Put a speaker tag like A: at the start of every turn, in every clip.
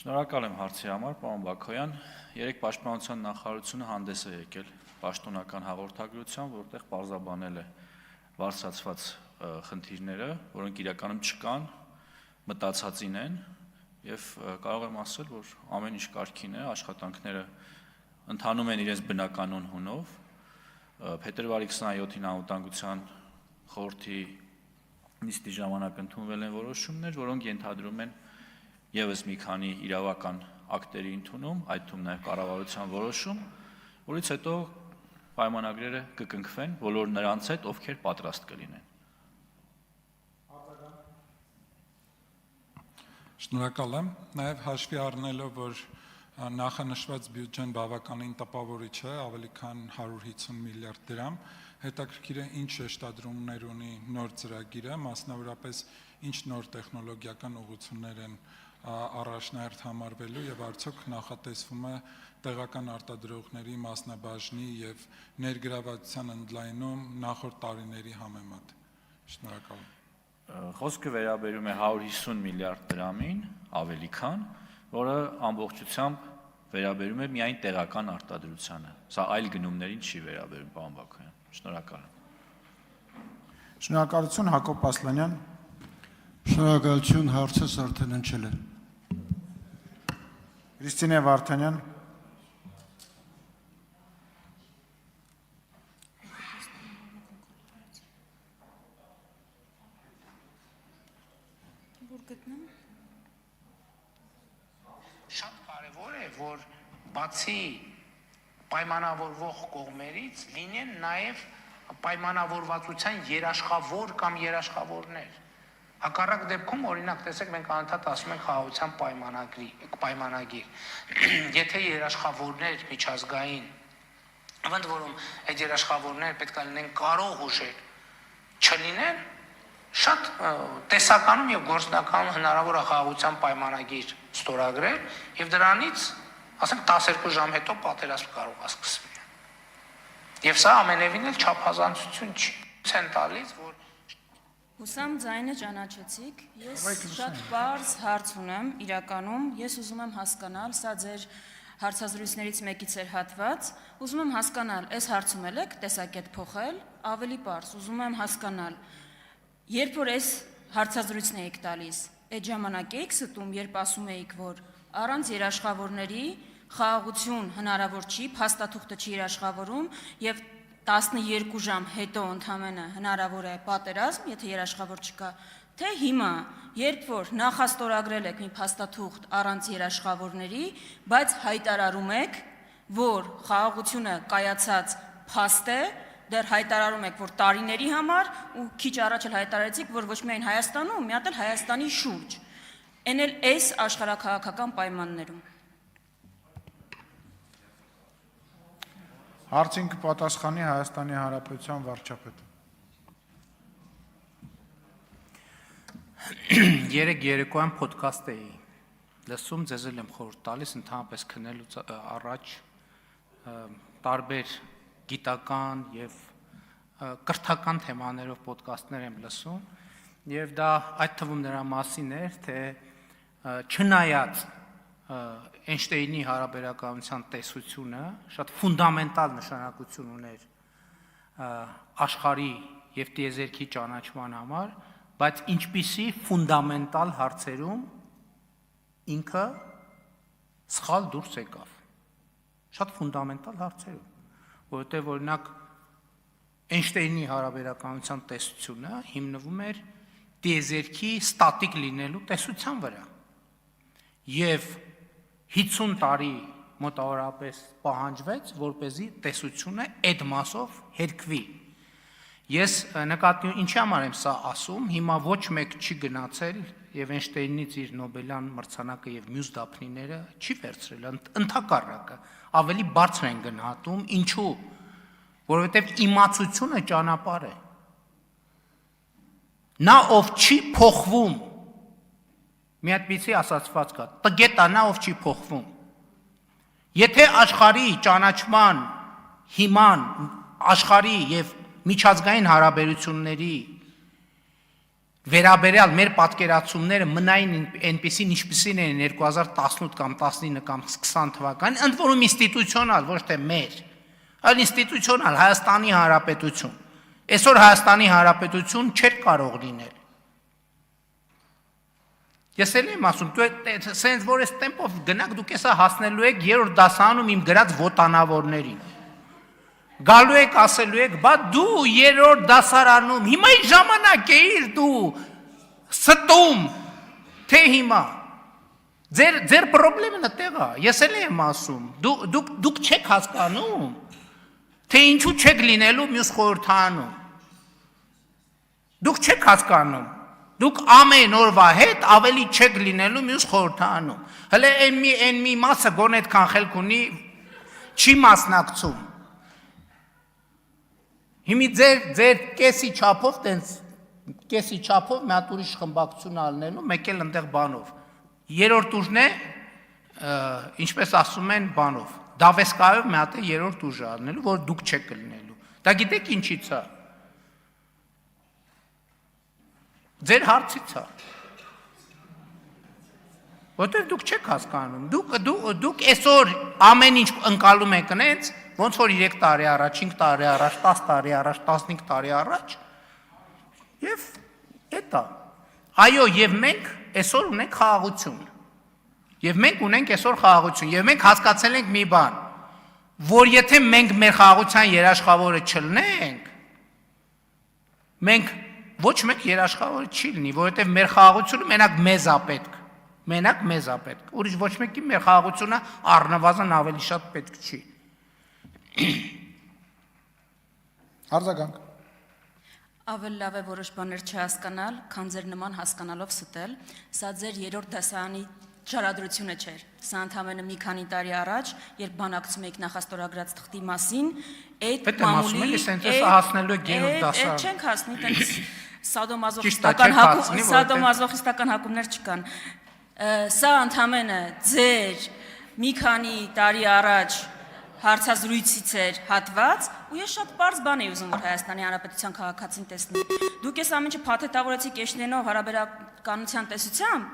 A: Շնորհակալ եմ հարցի համար, պարոն Բաքոյան։ Երեք պաշտպանության նախարարությունը հանդես է եկել պաշտոնական հաղորդագրությամբ, որտեղ պարզաբանել է բարձրացված խնդիրները, որոնք իրականում չկան, մտածածին են, եւ կարող եմ ասել, որ ամեն ինչ կարգին է, աշխատանքները ընթանում են իրենց բնականon հունով։ Փետրվարի 27-ին անվտանգության խորհրդի նիստի ժամանակ ընդունվել են որոշումներ, որոնք ենթադրում են եւս մի քանի իրավական ակտերի ընդունում, այդ թվում նաեւ կառավարության որոշում, որից հետո պայմանագրերը կկնքվեն բոլոր նրանց հետ, ովքեր պատրաստ կլինեն։
B: Շնորհակալ եմ, նաեւ հաշվի առնելով, որ նախանշված բյուջեն բավականին տպավորիչ է, ավելի քան 150 միլիարդ դրամ, հետաքրքիր է ինչ շեշտադրումներ ունի նոր ծրագիրը, մասնավորապես ինչ նոր տեխնոլոգիական ուղղություններ են առաջնահերթ համարվելու եւ արդյոք նախատեսվում է տեղական արտադրողների մասնաբաժնի եւ ներգրավվածության ընդլայնում նախորդ տարիների համեմատ։ Շնորհակալ եմ։
A: Խոսքը վերաբերում է 150 միլիարդ դրամին, ավելի քան, որը ամբողջությամբ վերաբերում է միայն տեղական արտադրությանը։ Սա այլ գնումներին չի վերաբերում, պարոն Բաքոյան։ Շնորհակալ եմ։
C: Շնորհակալություն Հակոբ Ասլանյան։
D: Շնորհակալություն, հարցս արդեն հնչել է։
C: Քրիստինե Վարդանյան։
E: Շատ կարևոր է, որ բացի պայմանավորվող կողմերից լինեն նաև պայմանավորվածության երաշխավոր կամ երաշխավորներ։ Հակառակ դեպքում, օրինակ, տեսեք, մենք անընդհատ ասում ենք խաղաղության պայմանագիր։ Եթե երաշխավորներ միջազգային, ընդ որում այդ երաշխավորները պետք է լինեն կարող ուժեր, չլինեն, շատ տեսականում եւ գործնականում հնարավոր է խաղաղության պայմանագիր ստորագրել եւ դրանից, ասենք, 12 ժամ հետո պատերազմ կարող է սկսվել։ Եվ սա ամենևին էլ չափազանցություն չի։ Ցեն տալիս, որ
F: Հուսամ ձայնը ճանաչեցիք, ես շատ պարզ հարց ունեմ, իրականում, ես ուզում եմ հասկանալ, սա ձեր հարցազրույցներից մեկից էր հատված, ուզում եմ հասկանալ, այս հարցում եք տեսակետ փոխել, ավելի պարզ, ուզում եմ հասկանալ, երբ որ այս հարցազրույցն էիք տալիս, այդ ժամանակ էիք ստում, երբ ասում էիք, որ առանց երաշխավորների խաղաղություն հնարավոր չի, փաստաթուղթը չի երաշխավորում եւ 12 ժամ հետո ընդամենը հնարավոր է պատերազմ, եթե երաշխավոր չկա, թե հիմա, երբ որ նախաստորագրել եք մի փաստաթուղթ առանց երաշխավորների, բայց հայտարարում եք, որ խաղաղությունը կայացած փաստ է, դեռ հայտարարում եք, որ տարիների համար ու քիչ առաջ էլ հայտարարեցիք, որ ոչ միայն Հայաստանում, մի հատ էլ Հայաստանի շուրջ, այն էլ այս աշխարհաքաղաքական պայմաններում։
C: Հարցին կպատասխանի Հայաստանի Հանրապետության վարչապետ։
E: Երեք երեկոյան ոդքասթ էի լսում, ձեզ էլ եմ խորհուրդ տալիս ընդհանրապես քննելուց առաջ տարբեր գիտական եւ կրթական թեմաներով ոդքասթներ եմ լսում եւ դա այդ թվում նրա մասին էր, թե չնայած Էյնշտեյնի հարաբերականության տեսությունը շատ ֆունդամենտալ նշանակություն ուներ աշխարհի եւ տիեզերքի ճանաչման համար, բայց ինչպիսի ֆունդամենտալ հարցերում ինքը սխալ դուրս եկավ։ Շատ ֆունդամենտալ հարցերում, որովհետեւ օրինակ Էյնշտեյնի հարաբերականության տեսությունը հիմնվում էր տիեզերքի ստատիկ լինելու տեսության վրա։ Եվ 50 տարի մոտավորապես պահանջվեց, որպեսզի տեսությունը այդ մասով հերկվի։ Ես նկատի ինչի համար եմ սա ասում, հիմա ոչ մեկ չի գնացել եւ Էյնշտեյնից իր Նոբելյան մրցանակը եւ մյուս դափնիները չի վերցրել, ընդհակառակը, ավելի բարձր են գնահատում, ինչու, որովհետեւ իմացությունը ճանապարհ է։ Նա ով չի փոխվում, մի հատ պիցի ասացված կա, տգետա նա ով չի փոխվում։ Եթե աշխարհի ճանաչման հիման, աշխարհի եւ միջազգային հարաբերությունների վերաբերյալ մեր պատկերացումները մնային այնպեսին ինչպեսին են 2018 կամ 19 կամ 20 թվականին, ընդ որում ինստիտուցիոնալ, ոչ թե մեր, այլ ինստիտուցիոնալ Հայաստանի Հանրապետություն։ Այսօր Հայաստանի Հանրապետություն չէր կարող լինել։ Ես էլ եմ ասում, դու սենց որ այս տեմպով գնաք, դուք էսա հասնելու եք 3-րդ դասարանում իմ գրած ոտանավորներին։ Գալու եք ասելու եք, բա դու 3-րդ դասարանում, հիմա ի ժամանակ էիր դու ստում, թե հիմա, ձեր պրոբլեմն այդտեղ է, ես էլ եմ ասում, դուք չեք հասկանում, թե ինչու չեք լինելու մյուս խորհրդարանում, դուք չեք հասկանում, դուք ամեն օրվա հետ ավելի չեք լինելու մյուս խորհրդարանում, հələ այն մի մասը գոնե այդքան խելք ունի, չի մասնակցում, Հիմի ձեր կեսի չափով, կեսի չափով մի հատ ուրիշ խմբակցություն ալնելու, մեկ էլ ընդեղ բանով։ Երրորդ ուժն է, ինչպես ասում են բանով, դավեսկայով մի հատ է երրորդ ուժը ալնելու, որ դուք չեք կլինելու։ Դա գիտեք ինչից է։ Ձեր հարցից է։ Որտեղ դուք չեք հասկանում։ Դուք այսօր ամեն ինչ ընկալում եք նենց, ոնց որ 3 տարի առաջ, 5 տարի առաջ, 10 տարի առաջ, 15 տարի առաջ, և էտա, այո, և մենք այսօր ունենք խաղաղություն, և մենք ունենք այսօր խաղաղություն, և մենք հասկացել ենք մի բան, որ եթե մենք մեր խաղաղության երաշխավորը չլնենք, մենք ոչ մեկ երաշխավորը չի լինի, որովհետև մեր խաղաղությունը մենակ մեզ է պետք, ուրիշ ոչ մեկի մեր խաղաղությունը առնվազն ավելի շատ պետք չի։
C: Արձագանք։
F: Ավելի լավ է որոշ բաներ չհասկանալ, քան ձեր նման հասկանալով ստել, սա ձեր 3-րդ դասարանի ճարադրությունը չէր, սա ընդամենը մի քանի տարի առաջ, երբ բանակցում եք նախաստորագրած թղթի մասին, այդ մամուլի, այդ չենք հասնի, տենց սադոմազոխիստական հակումներ չկան, սա ընդամենը ձեր մի քանի տարի առաջ հարցազրույցից էր հատված, ու ես շատ պարզ բան էի ուզում, որ Հայաստանի Հանրապետության քաղաքացին տեսնի։ Դուք ես ամեն ինչը փաթեթավորեցիք Էշնենով հարաբերականության տեսությամբ,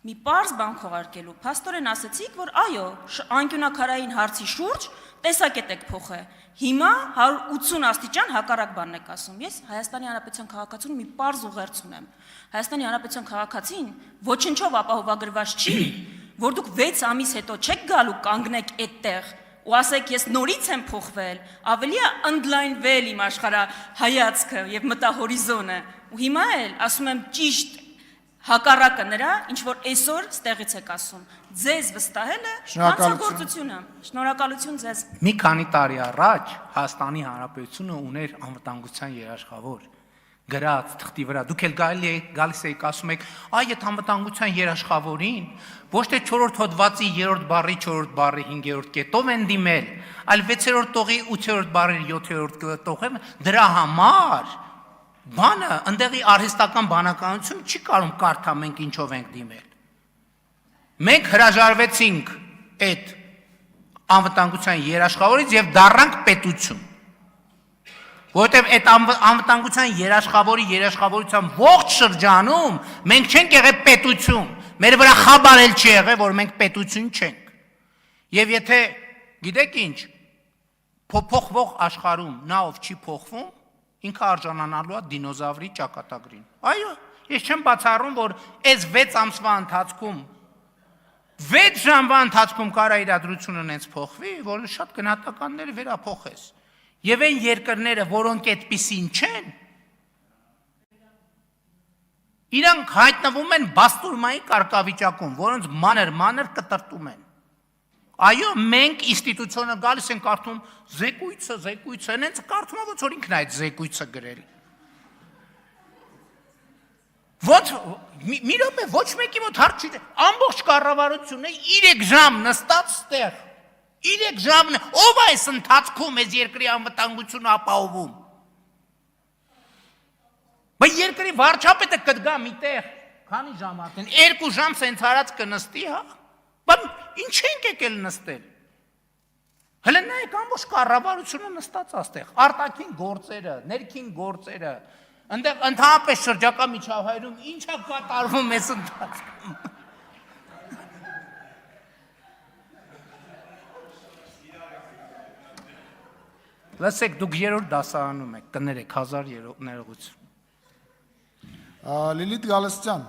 F: մի պարզ բան քողարկելու, փաստորեն ասեցիք, որ այո, անկյունակարային հարցի շուրջ տեսակետ եք փոխել։ Հիմա 180 աստիճան հակառակ բանն եք ասում։ Ես Հայաստանի Հանրապետության քաղաքացուն մի պարզ ուղերձ ունեմ։ Հայաստանի Հանրապետության քաղաքացին ոչնչով ապահովագրված չի, որ դուք 6 ամիս հետո չեք գալու կանգնեք այդտեղ ու ասեք ես նորից եմ փոխվել, ավելի է ընդլայնվել իմ աշխարհայացքը եւ մտահորիզոնը, ու հիմա էլ ասում եմ ճիշտ հակառակը նրա, ինչ որ այսօր ստեղից եք ասում, ձեզ վստահելը հանցագործություն է, շնորհակալություն ձեզ։
E: Մի քանի տարի առաջ Հայաստանի Հանրապետությունը ուներ անվտանգության երաշխավոր, գրած թղթի վրա, դուք էլ գալիս եք ասում եք, այ այդ անվտանգության երաշխավորին ոչ թե 4-րդ հոդվածի 3-րդ բառի 4-րդ բառի 5-րդ կետով են դիմել, այլ 6-րդ տողի 8-րդ բառի 7-րդ տողով, դրա համար բանը, ընդեղի արհեստական բանականություն չի կարում կարդա մենք ինչով ենք դիմել։ Մենք հրաժարվեցինք այդ անվտանգության երաշխավորից և դառնանք պետություն։ Որովհետև այդ անվտանգության երաշխավորության ողջ շրջանում մենք չենք եղել պետություն, մեր վրա խաբար էլ չի եղել, որ մենք պետություն չենք։ Եվ եթե, գիտեք ինչ, փոխվող աշխարհում նա ով չի փոխվում, ինքը արժանանալու է դինոզավրի ճակատագրին։ Այո, ես չեմ բացառում, որ այս 6 ամսվա ընթացքում 6 ժամվա ընթացքում կարա իրադրությունը նենց փոխվի, որ շատ գնահատականները վերափոխես։ Եվ այն երկրները, որոնք այդպիսին չեն, իրանք հայտնվում են բաստուրմայի կարգավիճակում, որոնց մանր կտրտում են։ Այո, մենք ինստիտուցիոնը գալիս են կարդում զեկույցը, նենց կարդում է, ոնց որ ինքն այդ զեկույցը գրել։ Մի րոպե, ոչ մեկի մոտ հարց չի, ամբողջ կառավարությունը 3 ժամ նստած ստեղ, 3 ժամն ով այս ընթացքում այս երկրի անվտանգությունը ապահովում։ Բայց երկրի վարչապետը կդգա միտեղ, քանի ժամ արդեն, 2 ժամ սենց հարած կնստի, հա, բայց ինչ ենք եկել նստել։ Հələ նայեք ամբողջ կառավարությունը նստած աստեղ, արտաքին գործերը, ներքին գործերը, Այնտեղ ընդհանրապես շրջակա միջավայրում ինչա կատարվում էս ընթացքում։ Լսեք, դուք երրորդ դասարանում եք, կներեք 1000 ներողություն։
C: Լիլիթ Գալստյան,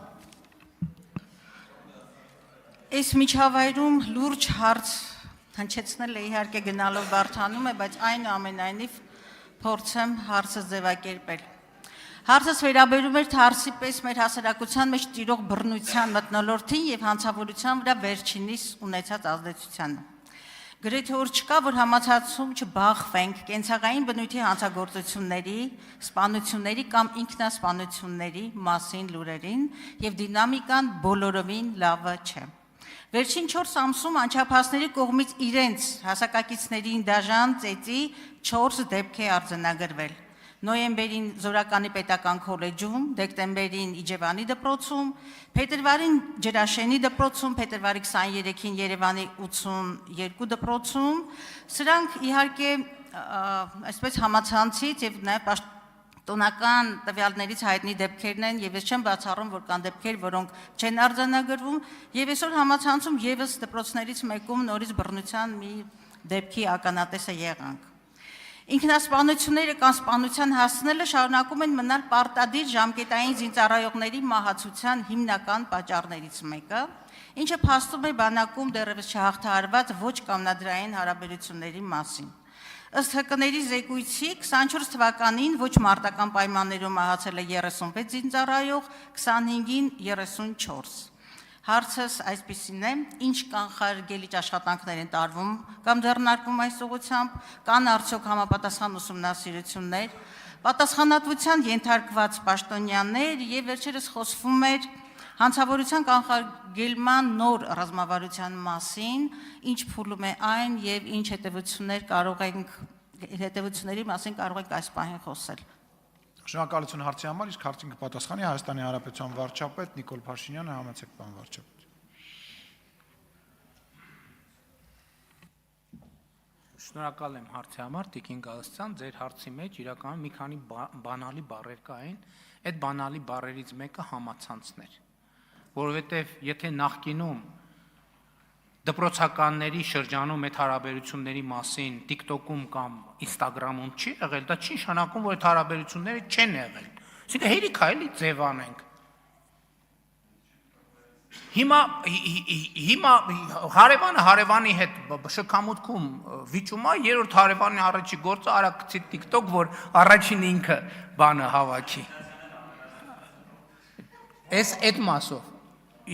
G: Այս միջավայրում լուրջ հարց հնչեցնել է իհարկե գնալով բարթանում է, բայց այնուամենայնիվ փորձեմ հարցը ձևակերպել։ Հարցս վերաբերում էր հարցի պես մեր հասարակության մեջ տիրող բռնության մթնոլորտին եւ հանցավորության վրա վերջինիս ունեցած ազդեցությանը։ Գրեթե որ չկա, որ համացածում չբախվենք կենցաղային բնույթի հանցագործությունների, սպանությունների կամ ինքնասպանությունների մասին լուրերին եւ դինամիկան բոլորովին լավը չէ։ Վերջին 4 ամսում անչափահասների կողմից իրենց հասակակիցներին դաժան ծեծի 4 դեպք է արձանագրվել։ Նոյեմբերին Զորականի պետական քոլեջում, դեկտեմբերին Իջևանի դպրոցում, փետրվարին Ջրաշենի դպրոցում, փետրվարի 23-ին Երևանի 82 դպրոցում։ Սրանք իհարկե այսպես համացանցից եւ նաեւ տոնական տվյալներից հայտնի դեպքերն են եւ ես չեմ բացառում, որ կան դեպքեր, որոնք չեն արձանագրվում եւ այսօր համացանցում եւս դպրոցներից մեկում նորից բռնության մի դեպքի ականատեսը եղանք։ Ինքնասպանությունները կամ սպանության հասնելը շարունակում են մնալ պարտադիր ժամկետային զինծառայողների մահացության հիմնական պատճառներից մեկը, ինչը փաստում է բանակում դեռևս չհաղթահարված ոչ կամնադրային հարաբերությունների մասին։ Ըստ ՀԿ-ների զեկույցի 24 թվականին ոչ մարտական պայմաններում մահացել է 36 զինծառայող, 25-ին 34։ Հարցս այսպիսին է, ինչ կանխարգելիչ աշխատանքներ են տարվում կամ ձեռնարկվում այս ուղղությամբ, կան արդյոք համապատասխան ուսումնասիրություններ, պատասխանատվության ենթարկված պաշտոնյաներ եւ վերջերս խոսվում էր հանցավորության կանխարգելման նոր ռազմավարության մասին, ինչ փուլում է այն եւ ինչ հետևությունների մասին կարող ենք այս պահին խոսել։
C: շնորհակալություն հարցի համար, իսկ հարցին կպատասխանի Հայաստանի Հանրապետության վարչապետ Նիկոլ Փաշինյանը, համեցեք պարոն վարչապետ։
E: Շնորհակալ եմ հարցի համար, Տիկին Գալստյան, ձեր հարցի մեջ իրականում մի քանի բանալի բառեր կային, այդ բանալի բառերից մեկը համացանցն էր, որովհետև եթե նախկինում դպրոցականների շրջանում այդ հարաբերությունների մասին TikTok-ում կամ Instagram-ում չի եղել, դա չի նշանակում, որ այդ հարաբերությունները չեն եղել։ Այսինքն հերիք է էլի ձևանենք։ Հիմա հարևանը հարևանի հետ շքամուտքում վիճում է, երրորդ հարևանի առաջի գործը արա գցի TikTok, որ առաջին ինքը բանը հավաքի։ Այս այդ մասով։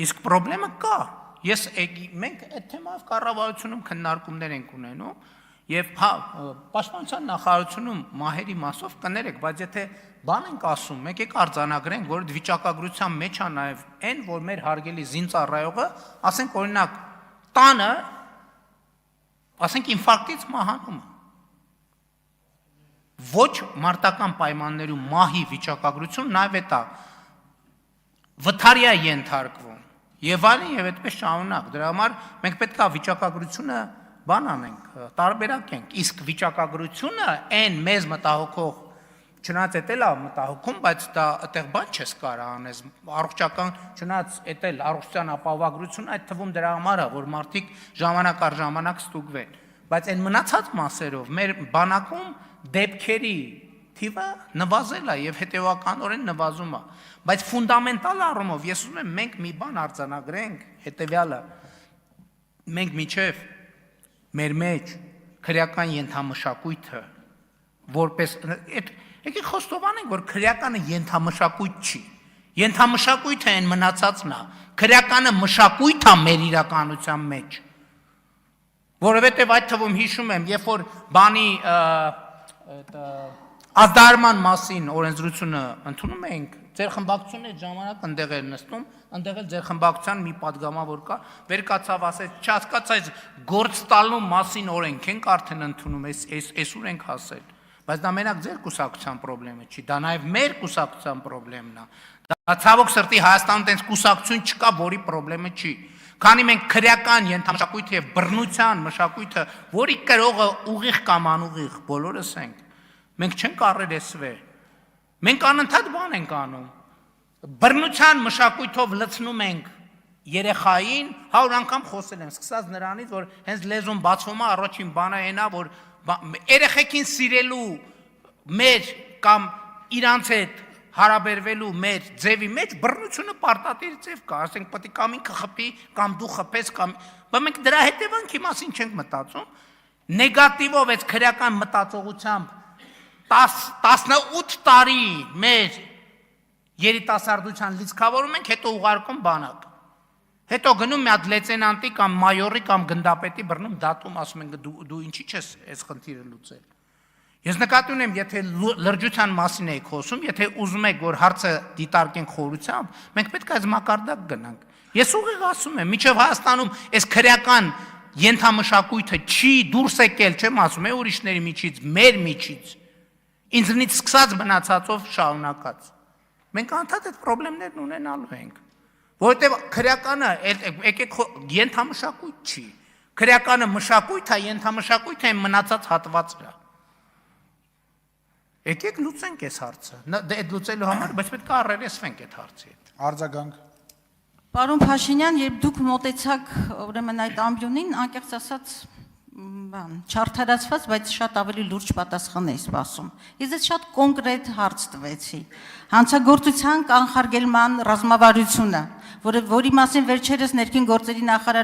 E: Իսկ խնդրեմը կա։ Մենք այդ թեմայով կառավարությունում քննարկումներ ենք ունենում եւ պաշտպանության նախարարությունում մահերի մասով կներեք, բայց եթե բան ենք ասում, մենք եք արձանագրենք, որ վիճակագրության մեջ է նաեւ այն, որ մեր հարգելի զինծառայողը, ասենք օրինակ, տանը, ասենք ինֆարկտից մահանում է։ Ոչ մարտական պայմաններում մահի վիճակագրություն նաեւ է դա վթարյա ենթարկվում։ Եվ այլն եւ այդպես շարունակ։ Դրա համար մենք պետք է վիճակագրությունը բան անենք, տարբերակենք։ Իսկ վիճակագրությունը այն մեզ մտահոգող, չնայած էտել է մտահոգում, բայց դա այդտեղ բան չես կարող անես։ Առողջական, չնայած էտել առողջության ապահովագրությունը այդ թվում դրա համար է, որ մարդիկ ժամանակ առ ժամանակ ստուգվեն։ Բայց այն մնացած մասերով մեր բանակում դեպքերի թիվը նվազել է եւ հետեւականորեն նվազում է, բայց ֆունդամենտալ առումով ես ուզում եմ մենք մի բան արձանագրենք, հետեւյալը մենք միջև մեր մեջ քրեական ենթամշակույթը որպես եկեք խոստովանենք, որ քրեականը ենթամշակույթ չի, ենթամշակույթը այն մնացածն է, քրեականը մշակույթ է մեր իրականության մեջ, որովհետեւ այդ թվում հիշում եմ, երբ որ բանի ազդարման մասին օրենսդրությունը ընդունում ենք, ձեր խմբակցությունը այդ ժամանակ ընդեղ էր նստում, ընդեղ էլ ձեր խմբակցության մի падգամավոր կա, վեր կացավ ասեց, չհասկացա այս գործ տալու մասին օրենք ենք արդեն ընդունում, այսուր ենք հասել, բայց դա մենակ ձեր կուսակցության խնդրեմը չի, դա նաև մեր կուսակցության խնդրեմն է, դա ցավոք սրտի Հայաստանում տենց կուսակցություն չկա, որի խնդրեմը չի, քանի մենք քրեական ենթամշակույթը եւ բռնության մշակույթը, որի կրողը ուղիղ կամ անուղիղ բոլորս ենք, մենք չենք առերեսվել, Մենք անընդհատ բան ենք անում։ Բռնության մշակույթով լցնում ենք երեխային, 100 անգամ խոսել եմ, սկսած նրանից, որ հենց լեզուն բացվում է, առաջին բանը այնա, որ երեխեքին սիրելու մեր կամ իրանց հետ հարաբերվելու մեր ձևի մեջ բռնությունը պարտադիր ձև կա, ասենք պետք է կամ ինքը խփի, կամ դու խփես, կամ բայց մենք դրա հետևանքի մասին չենք մտածում։ Նեգատիվով այս քրեական մտածողությամբ 18 տարի մեր երիտասարդության լիցքավորում ենք, հետո ուղարկում բանակ։ Հետո գնում մի հատ լեյտենանտի կամ մայորի կամ գնդապետի բռնում դատում, ասում են դու ինչի՞ չես այս խնդիրը լուծել։ Ես նկատի ունեմ, եթե լրջության մասին եք խոսում, եթե ուզում եք, որ հարցը դիտարկենք խորությամբ, մենք պետք է այս մակարդակ գնանք։ Ես ուղիղ ասում եմ, միջև Հայաստանում այս քրեական ենթամշակույթը չի դուրս եկել, չեմ ասում, ուրիշների միջից, մեր միջից, ինձնից սկսած մնացածով շարունակած։ Մենք անդադ այդ խնդիրներն ունենալու ենք, որովհետև քրեականը եկեք ենթամշակույթ չի։ Քրեականը մշակույթ է, ենթամշակույթը այն մնացած հատվածը։ Եկեք լուծենք այս հարցը։ Այդ լուծելու համար, բայց պետք է առերեսվենք այդ հարցի հետ։
C: Արձագանք։
G: Պարոն Փաշինյան, երբ դուք մոտեցաք ուրեմն այդ ամբյոնին, անկեղծ ասած, չարդարացված, բայց շատ ավելի լուրջ պատասխան էի սպասում։ Ես այդ շատ կոնկրետ հարց տվեցի։ Հանցագործության կանխարգելման ռազմավարությունը, որի մասին վերջերս ներքին գործերի նախարար